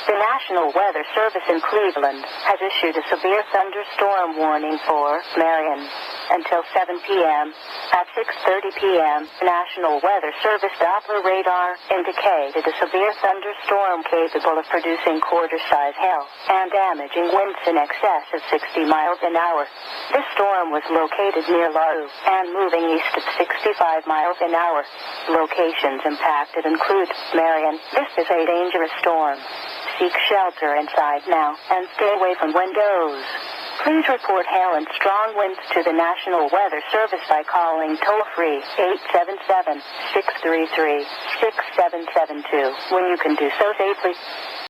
The National Weather Service in Cleveland has issued a severe thunderstorm warning for Marion until 7 p.m. At 6:30 p.m., National Weather Service Doppler radar indicated a severe thunderstorm capable of producing quarter-size hail and damaging winds in excess of 60 miles an hour. This storm was located near Larue and moving east at 65 miles an hour. Locations impacted include Marion. This is a dangerous storm. Seek shelter inside now and stay away from windows. Please report hail and strong winds to the National Weather Service by calling toll-free 877-633-6772 when you can do so safely.